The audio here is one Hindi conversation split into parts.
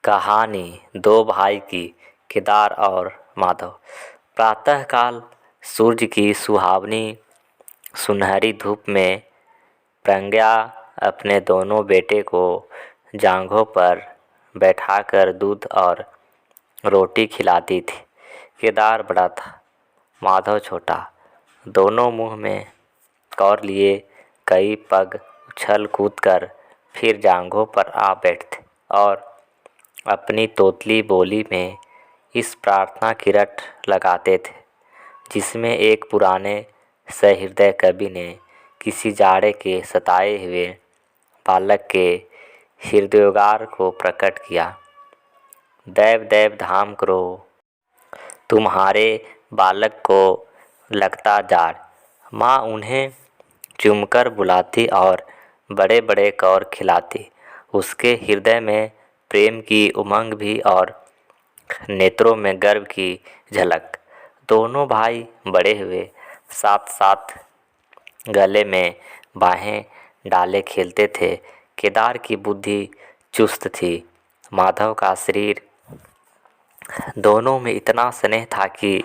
कहानी दो भाई की। केदार और माधव। प्रातःकाल सूर्य की सुहावनी सुनहरी धूप में प्रज्ञा अपने दोनों बेटे को जांघों पर बैठाकर दूध और रोटी खिलाती थी। केदार बड़ा था, माधव छोटा। दोनों मुंह में कौर लिए कई पग उछल कूद कर फिर जांघों पर आ बैठते और अपनी तोतली बोली में इस प्रार्थना की रट लगाते थे, जिसमें एक पुराने सहृदय कवि ने किसी जाड़े के सताए हुए बालक के हृदयोगार को प्रकट किया। दैव दैव धाम करो, तुम्हारे बालक को लगता जाड़। माँ उन्हें चूमकर बुलाती और बड़े बड़े कौर खिलाती। उसके हृदय में प्रेम की उमंग भी और नेत्रों में गर्व की झलक। दोनों भाई बड़े हुए साथ साथ गले में बाहें डाले खेलते थे। केदार की बुद्धि चुस्त थी, माधव का शरीर। दोनों में इतना स्नेह था कि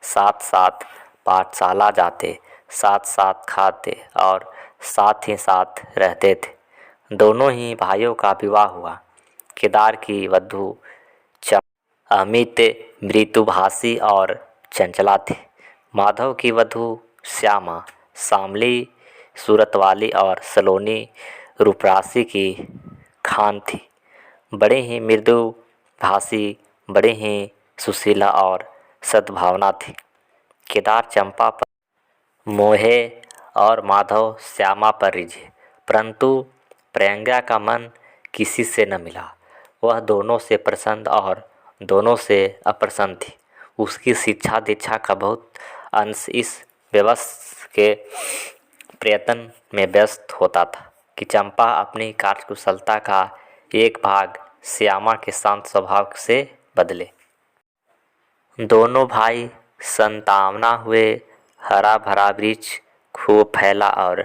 साथ साथ पाठशाला जाते, साथ साथ खाते और साथ ही साथ रहते थे। दोनों ही भाइयों का विवाह हुआ। केदार की वधू अमित मृदुभाषी और चंचला थी। माधव की वधू श्यामा सांवली सूरत वाली और सलोनी रूपराशि की खान थी। बड़े ही मृदुभाषी, बड़े ही सुशीला और सद्भावना थी। केदार चंपा पर मोहे और माधव श्यामा पर रिझे, परंतु प्रज्ञा का मन किसी से न मिला। वह दोनों से प्रसन्न और दोनों से अप्रसन्न थी। उसकी शिक्षा दीक्षा का बहुत अंश इस व्यवस्था के प्रयत्न में व्यस्त होता था कि चंपा अपनी कार्यकुशलता का एक भाग श्यामा के शांत स्वभाव से बदले। दोनों भाई संतावना हुए। हरा भरा वृक्ष खूब फैला और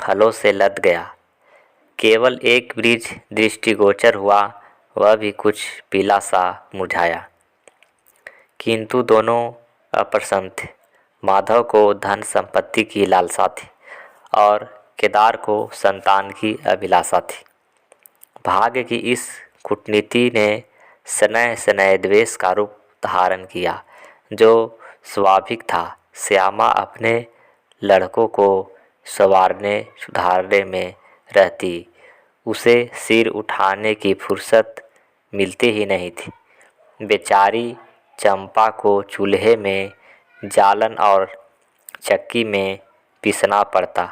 फलों से लद गया। केवल एक वृक्ष दृष्टिगोचर हुआ, वह भी कुछ पीला सा मुरझाया। किंतु दोनों अप्रसन्न थे। माधव को धन संपत्ति की लालसा थी और केदार को संतान की अभिलाषा थी। भाग्य की इस कूटनीति ने स्नेह स्नेह द्वेष का रूप धारण किया, जो स्वाभाविक था। श्यामा अपने लड़कों को संवारने सुधारने में रहती, उसे सिर उठाने की फुर्सत मिलती ही नहीं थी। बेचारी चंपा को चूल्हे में जालन और चक्की में पीसना पड़ता।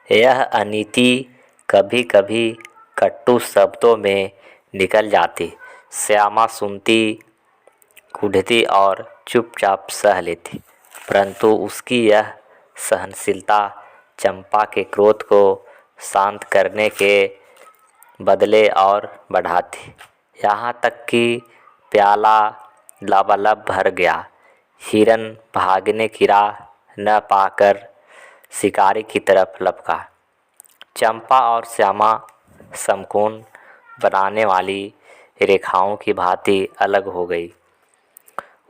यह अनीति कभी कभी कटु शब्दों में निकल जाती। श्यामा सुनती, कूढ़ती और चुपचाप सह लेती, परंतु उसकी यह सहनशीलता चंपा के क्रोध को शांत करने के बदले और बढ़ाती। यहाँ तक कि प्याला लबालब भर गया। हिरन भागने की राह न पाकर शिकारी की तरफ लपका। चंपा और श्यामा समकोण बनाने वाली रेखाओं की भांति अलग हो गई।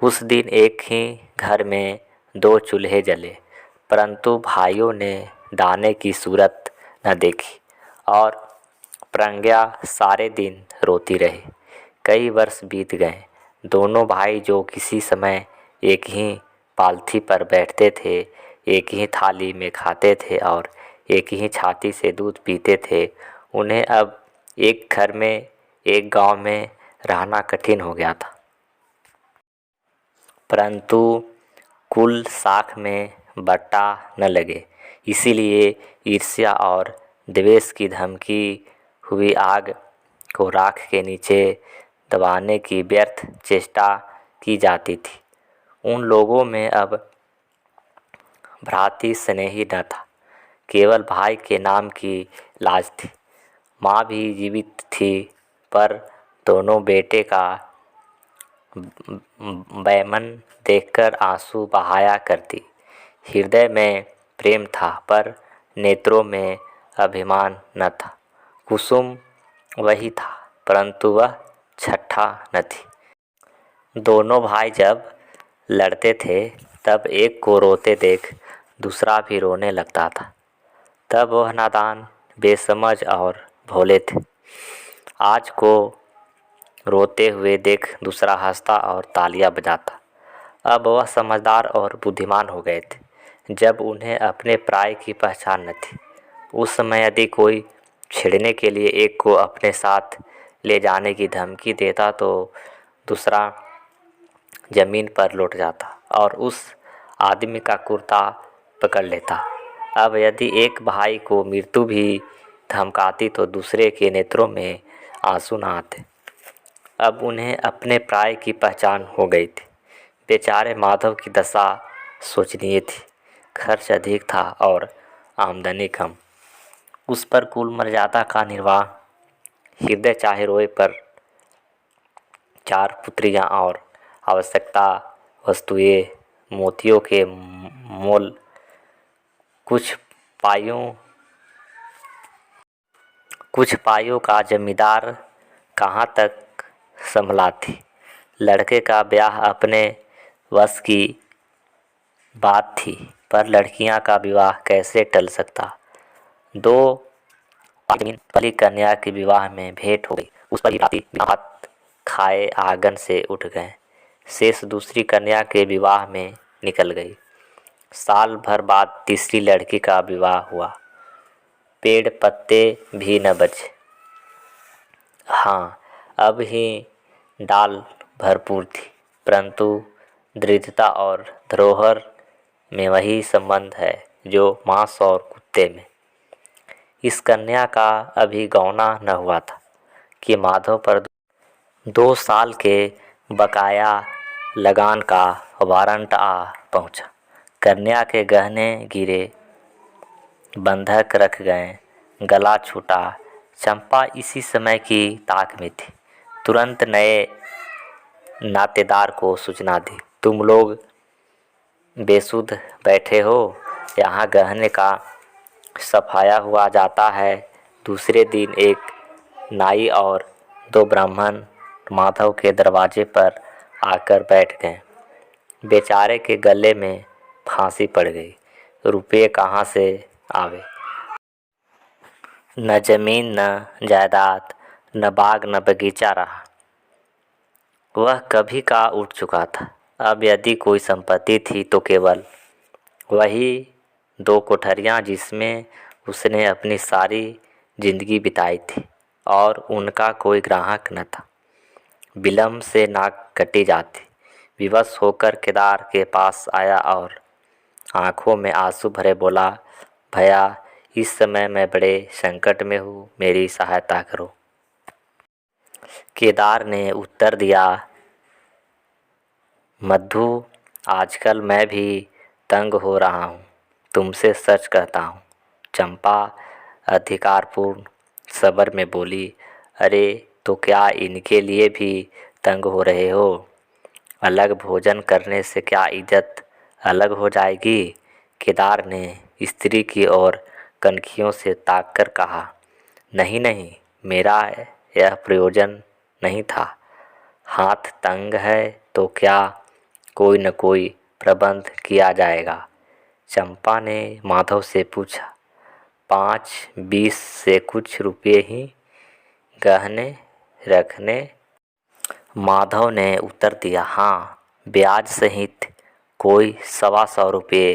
उस दिन एक ही घर में दो चूल्हे जले, परंतु भाइयों ने दाने की सूरत न देखी और प्रज्ञा सारे दिन रोती रही। कई वर्ष बीत गए। दोनों भाई जो किसी समय एक ही पालथी पर बैठते थे, एक ही थाली में खाते थे और एक ही छाती से दूध पीते थे, उन्हें अब एक घर में एक गांव में रहना कठिन हो गया था। परंतु कुल साख में बट्टा न लगे, इसीलिए ईर्ष्या और द्वेष की धमकी हुई आग को राख के नीचे दबाने की व्यर्थ चेष्टा की जाती थी। उन लोगों में अब भ्रातृ स्नेह ही न था, केवल भाई के नाम की लाज थी। माँ भी जीवित थी, पर दोनों बेटे का बैमन देखकर आंसू बहाया करती। हृदय में प्रेम था, पर नेत्रों में अभिमान न था। कुसुम वही था, परंतु वह छठा न थी। दोनों भाई जब लड़ते थे तब एक को रोते देख दूसरा भी रोने लगता था। तब वह नादान, बेसमझ और भोले थे। आज को रोते हुए देख दूसरा हंसता और तालियां बजाता। अब वह समझदार और बुद्धिमान हो गए थे। जब उन्हें अपने प्राय की पहचान न थी। उस समय यदि कोई छेड़ने के लिए एक को अपने साथ ले जाने की धमकी देता तो दूसरा जमीन पर लौट जाता और उस आदमी का कुर्ता पकड़ लेता। अब यदि एक भाई को मृत्यु भी धमकाती तो दूसरे के नेत्रों में आंसू न आते। अब उन्हें अपने प्राय की पहचान हो गई थी। बेचारे माधव की दशा शोचनीय थी। खर्च अधिक था और आमदनी कम। उस पर कुल मर्यादा का निर्वाह, हृदय चाहे रोए पर 4 पुत्रियां और आवश्यकता वस्तुएं, मोतियों के मोल कुछ पाइयों का जमींदार कहाँ तक संभलाती। लड़के का ब्याह अपने वश की बात थी, पर लड़कियां का विवाह कैसे टल सकता। 2 पहली कन्या के विवाह में भेंट हो गई। उस पर ही राती भात खाए आंगन से उठ गए। शेष दूसरी कन्या के विवाह में निकल गई। साल भर बाद तीसरी लड़की का विवाह हुआ। पेड़ पत्ते भी न बचे। हाँ, अब ही डाल भरपूर थी, परंतु दृढ़ता और धरोहर में वही संबंध है जो मांस और कुत्ते में। इस कन्या का अभी गौना न हुआ था कि माधव पर 2 साल के बकाया लगान का वारंट आ पहुंचा। कन्या के गहने गिरे, बंधक रख गए, गला छूटा। चंपा इसी समय की ताक में थी। तुरंत नए नातेदार को सूचना दी, तुम लोग बेसुध बैठे हो, यहाँ गहने का सफाया हुआ जाता है। दूसरे दिन एक नाई और 2 ब्राह्मण माधव के दरवाजे पर आकर बैठ गए। बेचारे के गले में फांसी पड़ गई। रुपये कहाँ से आवे। न जमीन न जायदाद, न बाग न बगीचा रहा। वह कभी का उठ चुका था। अब यदि कोई संपत्ति थी तो केवल वही 2 कोठरियां जिसमें उसने अपनी सारी जिंदगी बिताई थी, और उनका कोई ग्राहक न था। विलम्ब से नाक कटी जाती। विवश होकर केदार के पास आया और आंखों में आंसू भरे बोला, भैया, इस समय मैं बड़े संकट में हूँ, मेरी सहायता करो। केदार ने उत्तर दिया, मधु, आजकल मैं भी तंग हो रहा हूँ, तुमसे सच कहता हूँ। चंपा अधिकारपूर्ण सबर में बोली, अरे तो क्या इनके लिए भी तंग हो रहे हो? अलग भोजन करने से क्या इज्जत अलग हो जाएगी? केदार ने स्त्री की ओर कनखियों से ताककर कहा, नहीं नहीं, मेरा यह प्रयोजन नहीं था। हाथ तंग है तो क्या कोई न कोई प्रबंध किया जाएगा। चंपा ने माधव से पूछा, 5-20 से कुछ रुपये ही गहने रखने? माधव ने उत्तर दिया, हाँ, ब्याज सहित कोई 125 रुपये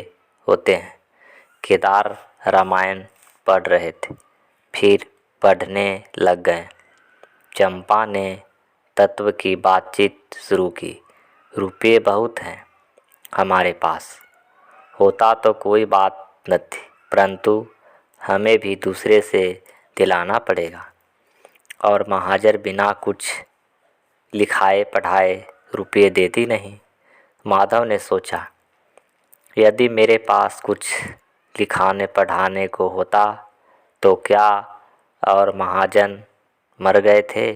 होते हैं। केदार रामायण पढ़ रहे थे, फिर पढ़ने लग गए। चंपा ने तत्व की बातचीत शुरू की, रुपये बहुत हैं हमारे पास, होता तो कोई बात न थी, परंतु हमें भी दूसरे से दिलाना पड़ेगा, और महाजर बिना कुछ लिखाए पढ़ाए रुपये देती नहीं। माधव ने सोचा, यदि मेरे पास कुछ लिखाने पढ़ाने को होता तो क्या और महाजन मर गए थे?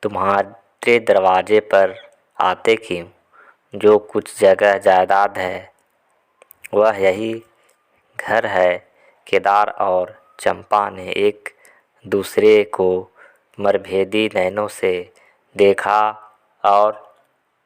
तुम्हारे दरवाजे पर आते क्यों? जो कुछ जगह जायदाद है वह यही घर है। केदार और चंपा ने एक दूसरे को मरभेदी नैनों से देखा और